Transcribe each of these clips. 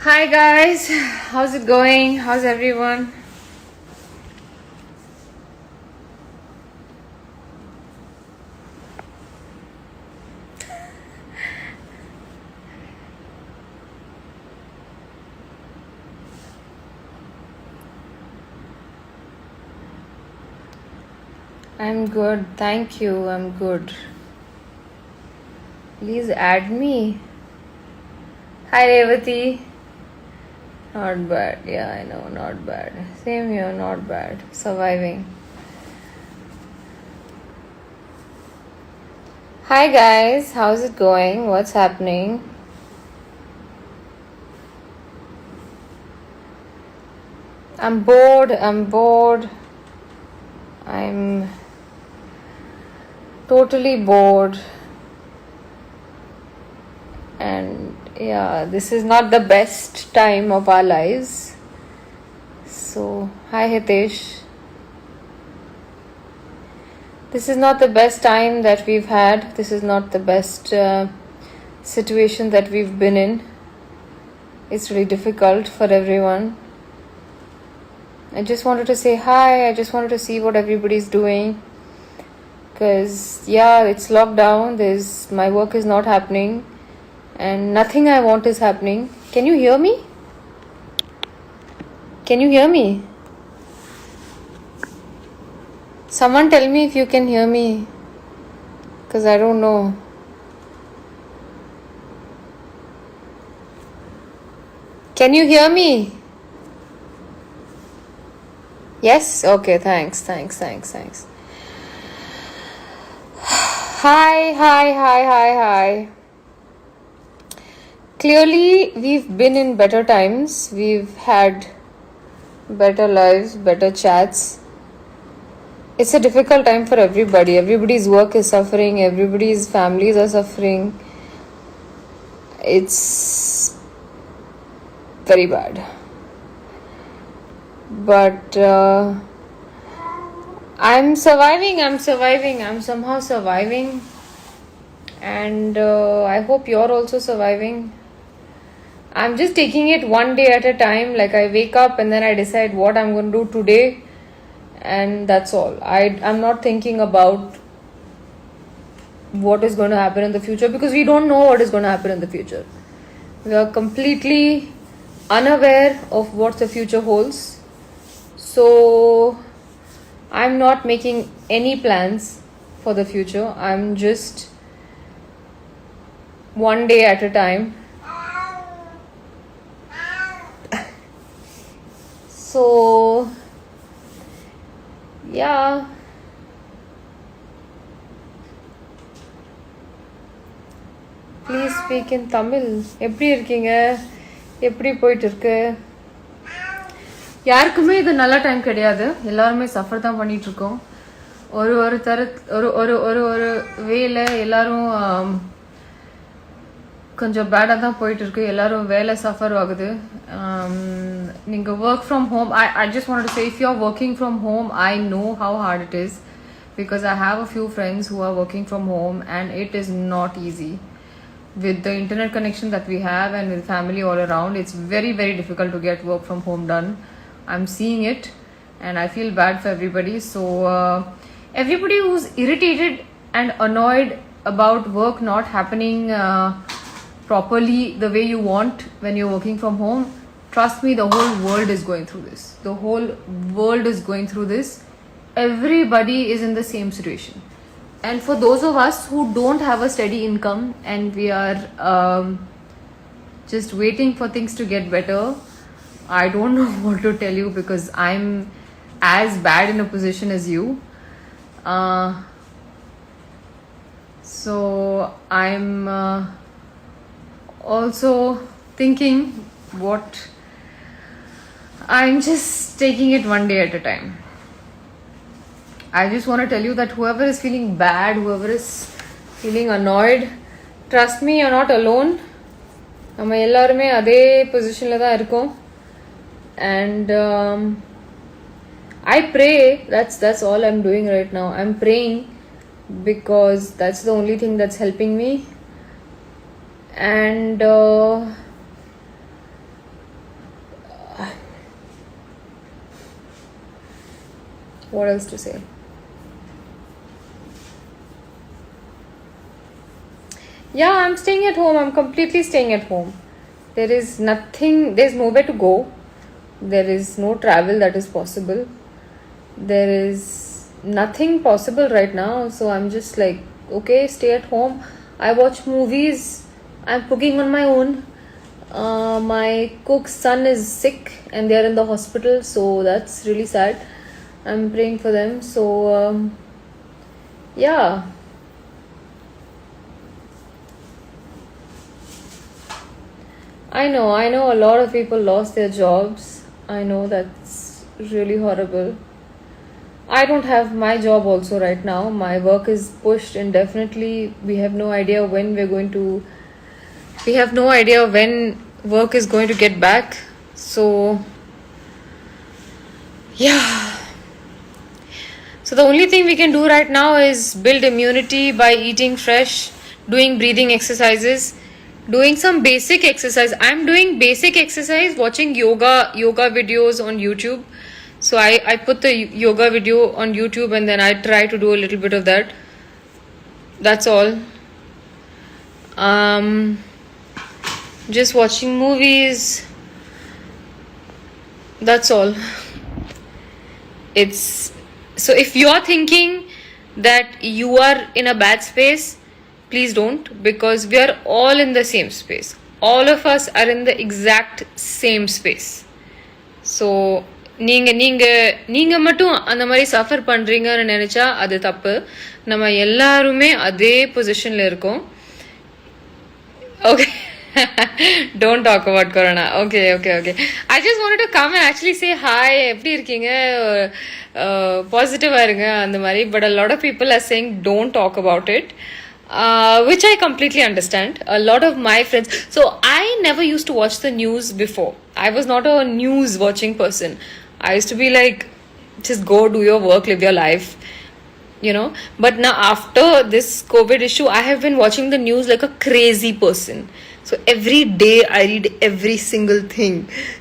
Hi guys, how's it going? How's everyone? I'm good, thank you. I'm good. Please add me. Hi Revati. Not bad. Yeah, I know, not bad. Same here, not bad. Surviving. Hi guys, how's it going? What's happening? I'm bored. I'm totally bored. And yeah, this is not the best time of our lives. So, hi Hitesh. This is not the best time that we've had. This is not the best situation that we've been in. It's really difficult for everyone. I just wanted to say hi. I just wanted to see what everybody's doing. Because, yeah, it's lockdown. My work is not happening. And nothing I want is happening. Can you hear me? Can you hear me? Someone tell me if you can hear me. Because I don't know. Can you hear me? Yes? Okay, thanks. Hi. Clearly, we've been in better times. We've had better lives, better chats. It's a difficult time for everybody. Everybody's work is suffering. Everybody's families are suffering. It's very bad. But I'm surviving. I'm somehow surviving. And I hope you're also surviving. I'm just taking it one day at a time. Like I wake up and then I decide what I'm going to do today. And that's all. I'm not thinking about what is going to happen in the future because we don't know what is going to happen in the future. We are completely unaware of what the future holds. So I'm not making any plans for the future. I'm just one day at a time. So yeah. Please speak in Tamil. எப்படி இருக்கீங்க? எப்படி போயிட்டு இருக்கு? யாருக்குமே இது நல்ல time கிடையாது. எல்லாருமே சஃபர் தான் பண்ணிட்டு இருக்கோம். ஒரு வேலை எல்லாரும் கொஞ்சம் பேடாக தான் போயிட்டு இருக்கு. எல்லாரும் வேலை சஃபர் ஆகுது. நீங்கள் work from home I just wanted to say if you're working from home, I know how hard it is because I have a few friends who are working from home and it is not easy. With the internet connection that we have and with family all around, it's very, very difficult to get work from home done. I'm seeing it and I feel bad for everybody. So everybody who's irritated and annoyed about work not happening properly the way you want when you're working from home, trust me, the whole world is going through this. The whole world is going through this. Everybody is in the same situation. And for those of us who don't have a steady income and we are just waiting for things to get better, I don't know what to tell you because I'm as bad in a position as you. So I'm also thinking I'm just taking it one day at a time. I just want to tell you that whoever is feeling bad, whoever is feeling annoyed, trust me, you're not alone. நம்ம எல்லாருமே அதே பொசிஷனில் தான் இருக்கோம். And I pray. That's all I'm doing right now. I'm praying because that's the only thing that's helping me. And What else to say? Yeah, I'm staying at home. I'm completely staying at home. There is nothing, there's nowhere to go. There is no travel that is possible. There is nothing possible right now. So I'm just like, okay, stay at home. I watch movies. I'm cooking on my own. My cook's son is sick and they're in the hospital. So that's really sad. I'm praying for them. So, yeah. I know a lot of people lost their jobs. I know that's really horrible. I don't have my job also right now. My work is pushed indefinitely. We have no idea when we have no idea when work is going to get back. So, yeah. So the only thing we can do right now is build immunity by eating fresh, doing breathing exercises, doing some basic exercise. I'm doing basic exercise, watching yoga videos on YouTube. So I put the yoga video on YouTube and then I try to do a little bit of that. That's all. Just watching movies. That's all. It's so if you're thinking that you are in a bad space, please don't, because we are all in the same space. All of us are in the exact same space. So நீங்க நீங்க நீங்க மட்டும் அந்த மாதிரி suffer பண்றீங்கன்னு நினைச்சா அது தப்பு. நம்ம எல்லாருமே அதே பொசிஷன்ல இருக்கோம். Okay. Don't talk about corona. Okay. I just wanted to come and actually say hi. எப்படி இருக்கீங்க? பாசிட்டிவா இருங்க அந்த மாதிரி. But a lot of people are saying don't talk about it. Which I completely understand. A lot of my friends. So I never used to watch the news before. I was not a news watching person. I used to be like, just go do your work, live your life. But now after this COVID issue, I have been watching the news like a crazy person. So every day I read every single thing.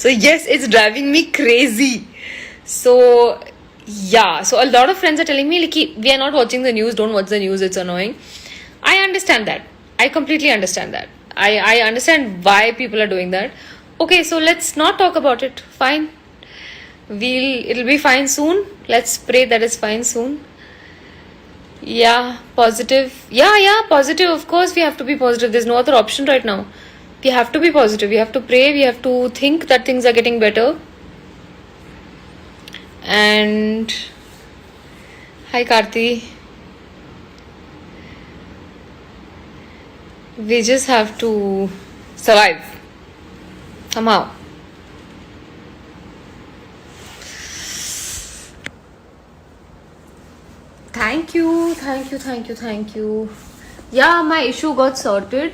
So yes, it's driving me crazy. So yeah, so a lot of friends are telling me like, we are not watching the news, don't watch the news, it's annoying. I understand that. I completely understand that. I understand why people are doing that. Okay, so let's not talk about it. Fine. It'll be fine soon. Let's pray that it's fine soon. Yeah, positive. Yeah, positive. Of course, we have to be positive. There's no other option right now. We have to be positive. We have to pray. We have to think that things are getting better. And hi, Karthi. We just have to survive somehow. Thank you. Yeah, my issue got sorted.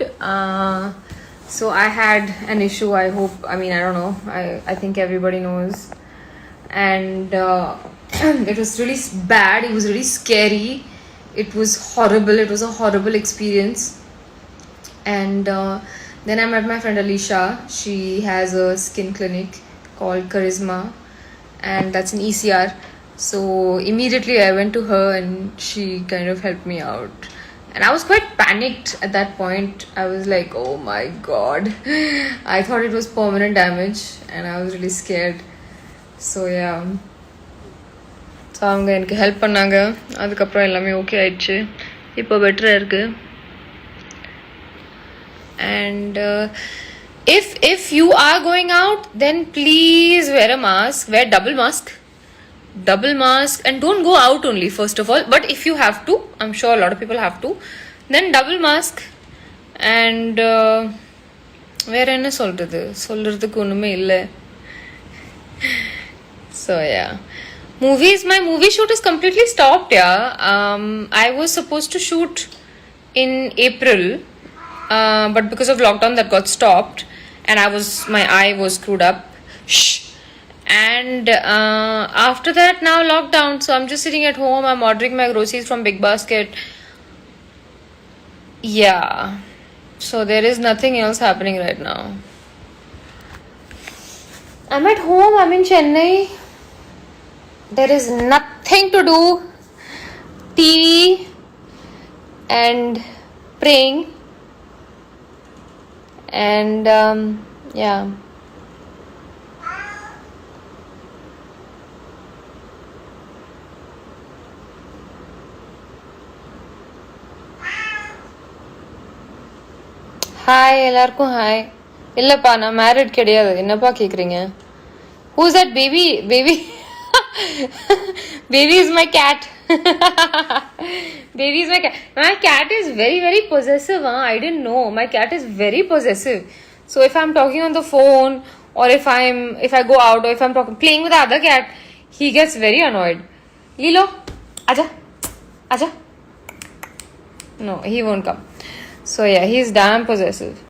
So I had an issue. I don't know. I think everybody knows. And it was really bad. It was really scary. It was horrible. It was a horrible experience. And then I met my friend Alicia. She has a skin clinic called Charisma, and that's in ECR. So immediately I went to her and she kind of helped me out. And I was quite panicked at that point. I was like, oh my god. I thought it was permanent damage and I was really scared. So yeah. So அவங்க எனக்கு help பண்ணாங்க. அதுக்கப்புறம் எல்லாமே okay ஆயிடுச்சு. இப்போ பெட்டராக இருக்கு. And if you are going out, then please wear a mask. Wear double mask, and don't go out only, first of all. But if you have to, I'm sure a lot of people have to, then double mask. And வேற என்ன சொல்றதுக்கு ஒண்ணுமே இல்லை. So yeah, movies. My movie shoot is completely stopped. I was supposed to shoot in April, but because of lockdown that got stopped, and my eye was screwed up. Shh. And after that, now lockdown, so I'm just sitting at home. I'm ordering my groceries from Big Basket. Yeah, so there is nothing else happening right now. I'm at home. I'm in Chennai. There is nothing to do. TV and praying. And yeah. Hi எல்லாருக்கும் hi. இல்லப்பா நான் married கிடையாது. என்னப்பா கேக்குறீங்க? Who's that baby? Baby baby is my cat. Baby is my cat. My cat is very very possessive. I didn't know. My cat is very possessive. So if I'm talking on the phone or if I go out or if I'm playing with the other cat, he gets very annoyed. Lilo, aja. Aja. No, he won't come. So yeah, he's damn possessive.